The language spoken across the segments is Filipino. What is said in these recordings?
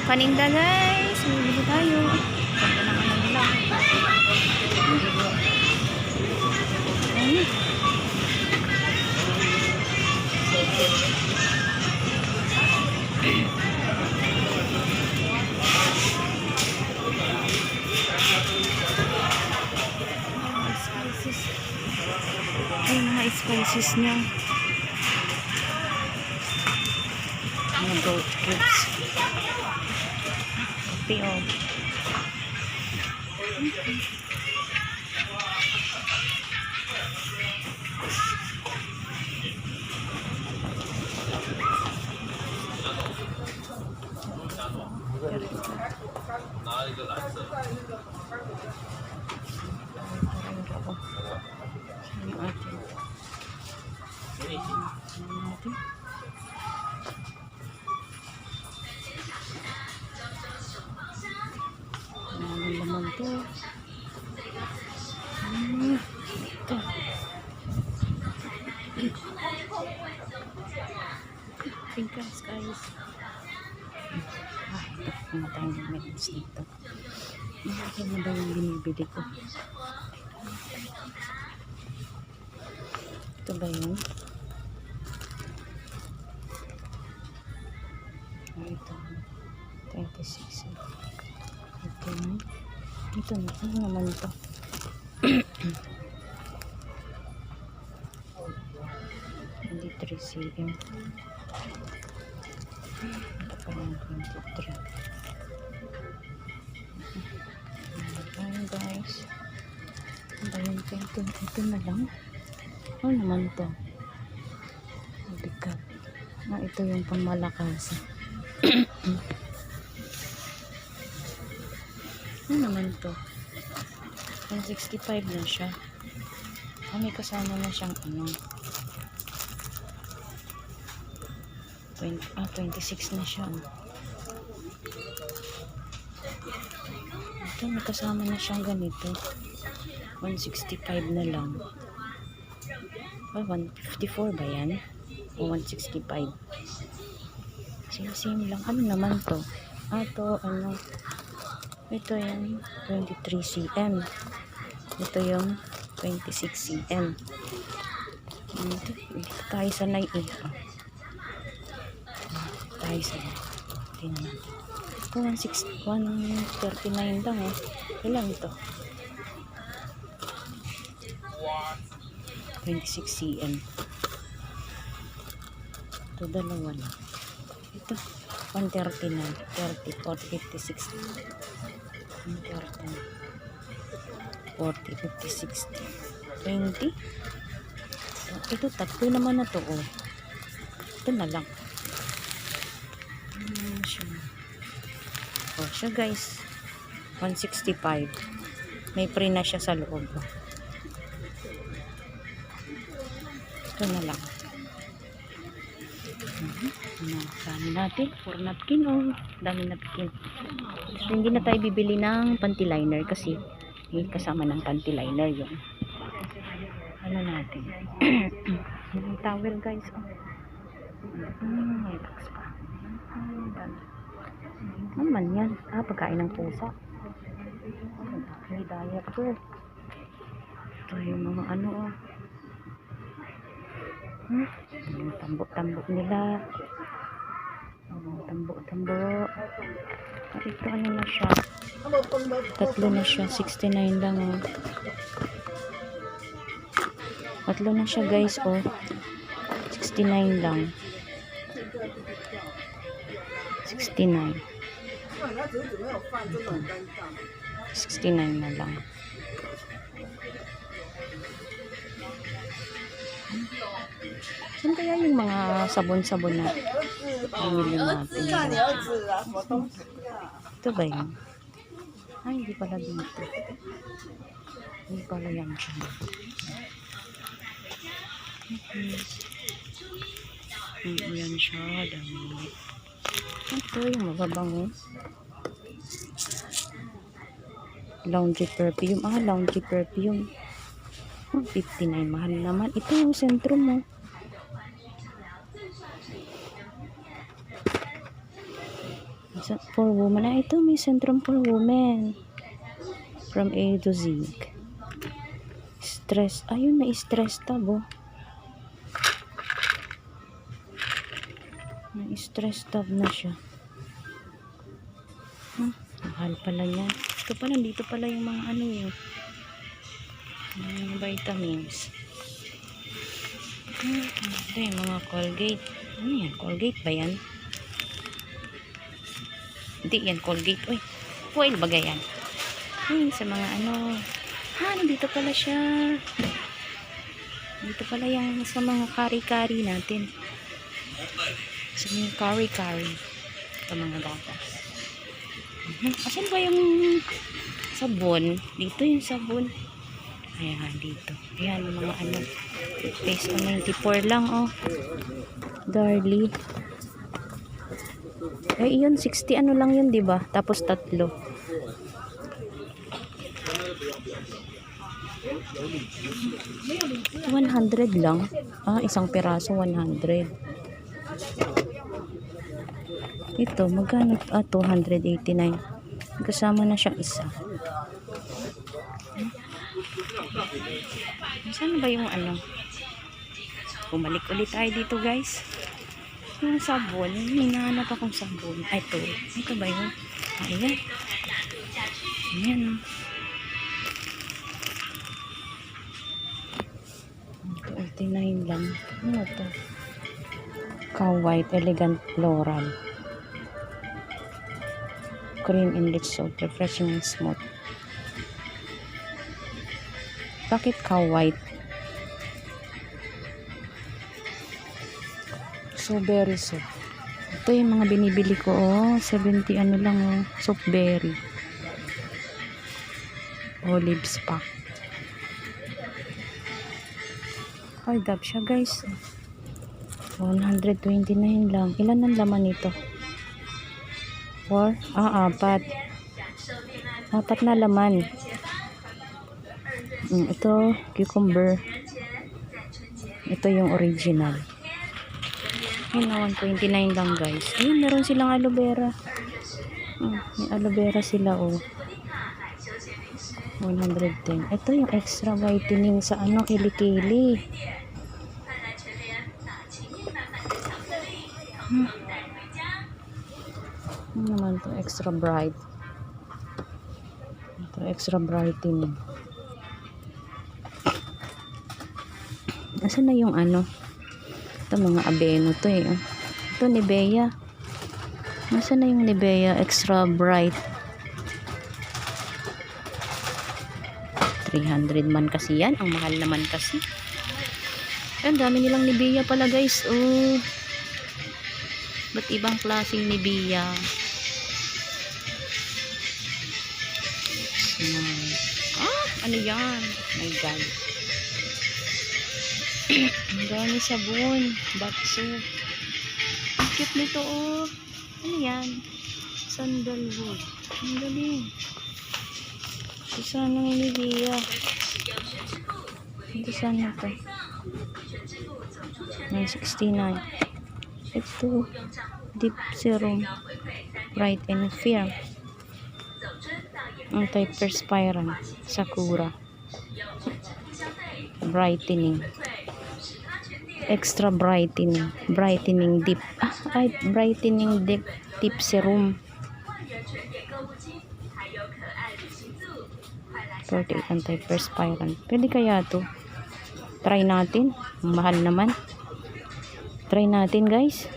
Paninda guys. Bumili tayo. Ganda ng ano nila. Ayun. Yung mga spices niya. Mga goat cubes. Kape o. Laman to. Ito. Pingkas guys. Ito. Pumatay ng medals dito. Ito na ba yung binibili ko? Ito ba yun? Ito. 26. Ito yun. Ito na. Ano naman ito? Hindi 3 cm. Ito pa lang 23. Ayan guys. Ayan ito na lang. Ano naman ito? Bigat. Ito yung pangmalakasan. Ano naman to? 165 na siya. May kasama na siyang ano. 26 na siya. Ito may kasama na siyang ganito. 165 na lang. 154 ba yan? O 165? Same lang. Ano naman to? Ito ano? Ito yung 23 cm. Ito yung 26 cm. Dito tayo sa nai tayo sa tingnan natin. Ito 139 lang eh. Ilan ito? 26 cm. Ito dalawa lang. Ito 139, 30, 40, 56. 40, 50, 60, 20. Ito tatlo naman na to oh. Ito na lang. Oh, siya guys. 165. May free na siya sa loob. Ito na lang. Dami natin. 4 napkin oh. Dami napkin. So, hindi na tayo bibili ng panty liner kasi may kasama ng panty liner yun. Ano natin? Yung towel guys oh. May box pa. Ano man yan? Pagkain ng pusa. May diet to. Ito yung mga ano oh. Yung tambok-tambok nila. Tambok-tambok. Ito ano na siya? Tatlo na siya. 69 lang oh. Tatlo na siya guys oh. 69 lang. 69. 69 na lang. Saan kaya yung mga sabon-sabon na bumili natin? Ito ba yun? Hindi pala dito. Hindi pala yan siya. Yan siya. Dami. Ito yung mababango. Laundry perfume. Laundry perfume. 59. Mahal naman. Ito yung sentro mo. For women. Ah, ito may Centrum for women. From A to Z. Stress. Ayun, may stress tab, oh. May stress tab na siya. Mahal pala niya. Ito pala, dito pala yung mga ano yun. Mga vitamins. Ito yung mga Colgate. Ano yan? Colgate ba yan? Hindi yan Colgate. Uy, foil ba yan? Sa mga ano. Nandito pala siya. Dito pala yung sa mga kari-kari natin. Sa mga kari-kari. Ito mga gatas. Asan ba yung sabon? Dito yung sabon. Ayan, dito. Ayan, yung mga ano. Face on 94 lang, oh. Darlie. Yun, 60 ano lang yun, diba? Tapos 3. 100 lang. Isang piraso 100. Ito, magkano? 289. Kasama na siyang isa. Saan ba yung ano? Bumalik ulit tayo dito, guys. Yung sabon, hinahanap akong sabon. Ito. Ito ba yun? Ayan. Ayan, oh. 89 lang. Ano to? Cow White Elegant Floral. Cream enriched soap. Refreshing and smooth. Bakit Cow White? So berry soap. Ito yung mga binibili ko, 70 ano lang, soap berry. Olive pack. Ay, dab siya, guys. 129 lang. Ilan ang laman nito? 4? 4. 4 na laman. Ito, cucumber. Ito yung original. Ayun, 129 lang, guys. Ayun, meron silang aloe vera. May aloe vera sila, 110. Ito yung extra whitening sa kilikili. Ano naman to? Extra bright. Ito, extra brightening. Asan na yung ano? Ito, mga Aveno to, Ito, Nivea. Asan na yung Nivea extra bright? 300 man kasi yan. Ang mahal naman kasi. Ang dami nilang Nivea pala, guys. Ba't ibang klaseng Nivea? Ano yan? My God. Ang dami sabon. Batso. Ang cute nito, Ano yan? Sandalwood. Ang galing. Sana ng Nivea. Ito sana ito. 169. Ito. Deep Serum. Bright and Firm. Anti-perspirant. Sakura. Brightening. Extra brightening. Brightening deep. Brightening deep serum. 48 anti-perspirant. Pwede kaya to? Try natin. Mahal naman. Try natin, guys.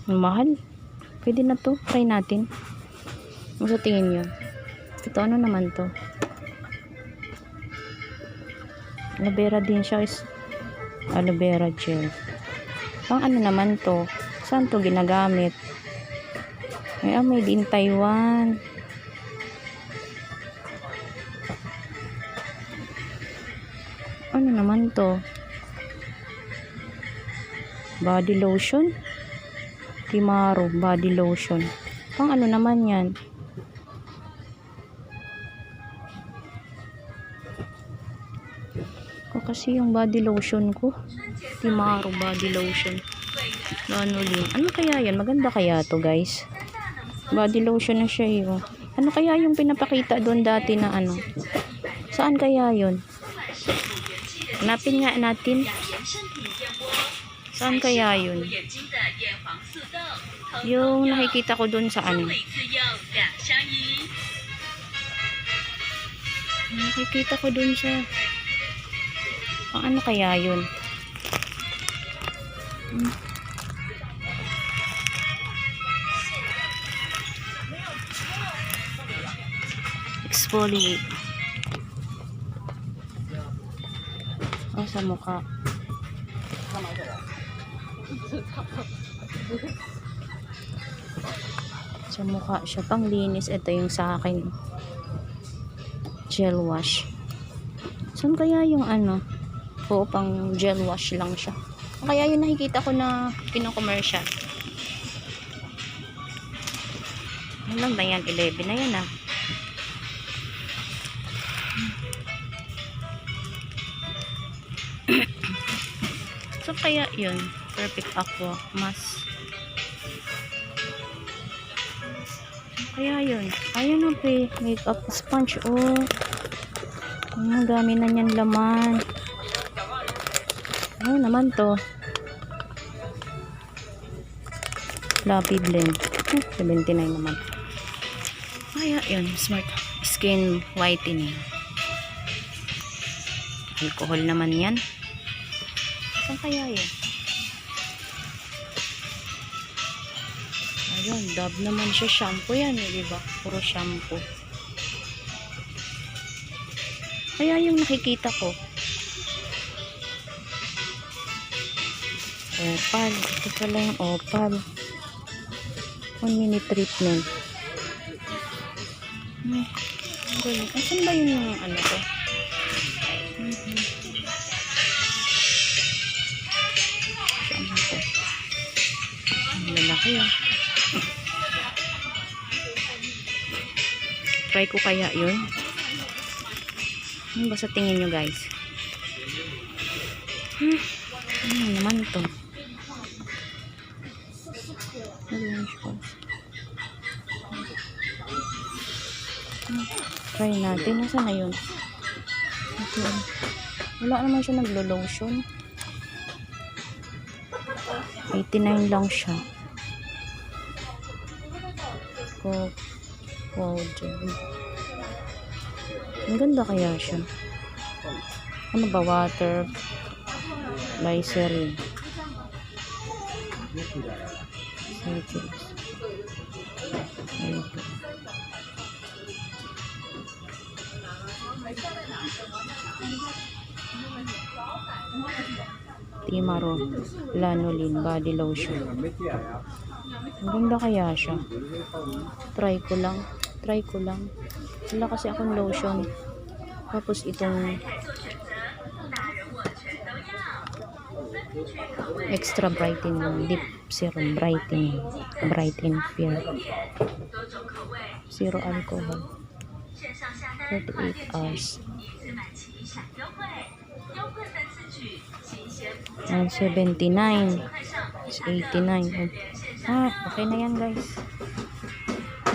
Mahal. Pwede na to. Try natin. Ano sa tingin nyo? Ito, ano naman to? Aloe vera din siya. Aloe vera gel. Pang ano naman to? Saan to ginagamit? Made in Taiwan. Ano naman to? Body lotion. Kimaro body lotion. Pang ano naman yan? Kasi yung body lotion ko, Kimaro body lotion. Lanolin. Ano kaya yan? Maganda kaya to guys? Body lotion na siya eh. Oh. Ano kaya yung pinapakita doon dati na ano? Saan kaya yun? Hanapin nga natin. Saan kaya yun? Yung nakikita ko doon sa ano? Nakikita ko doon sa ano kaya yun? Exfoliate. Oh, sa mukha. Sa mukha siya pang linis. Ito yung sa akin. Gel wash. Saan kaya yung ano? Oo, pang gel wash lang siya. Kaya yung nakikita ko na kino-commercial. Ano lang ba yan? 11 na yan ah. So kaya yun, Perfect Aqua Mask. Kaya yun. Ayun na pre, makeup sponge. Oh, ang dami na niyan laman. Ano naman to? Fluffy Blend. 79 naman. Kaya yun, Smart Skin Whitening. Alcohol naman yan. Saan kaya yun? Ayun, Dove naman siya. Shampoo yan eh, diba? Puro shampoo. Kaya yung nakikita ko. Opal. Ito pala yung Opal. 1 minute treatment. Galing. Asan ba yun yung ano to? Shampoo. Ang lalaki ah. Try ko kaya yun. Ano ba sa tingin nyo guys? Ano naman to? Try natin. Nasaan na yun? Okay. Wala naman siya naglo-lotion. 89 lang siya. Powder. Ang ganda kaya siya. Ano ba? Water Glycerin. Timaro Lanolin Body Lotion. Ang ganda kaya siya. Try ko lang. Wala kasi akong lotion. Tapos itong extra brightening lip serum brightening bright and fair. Zero alcohol. 38 hours. 79. 89. Okay na yan guys.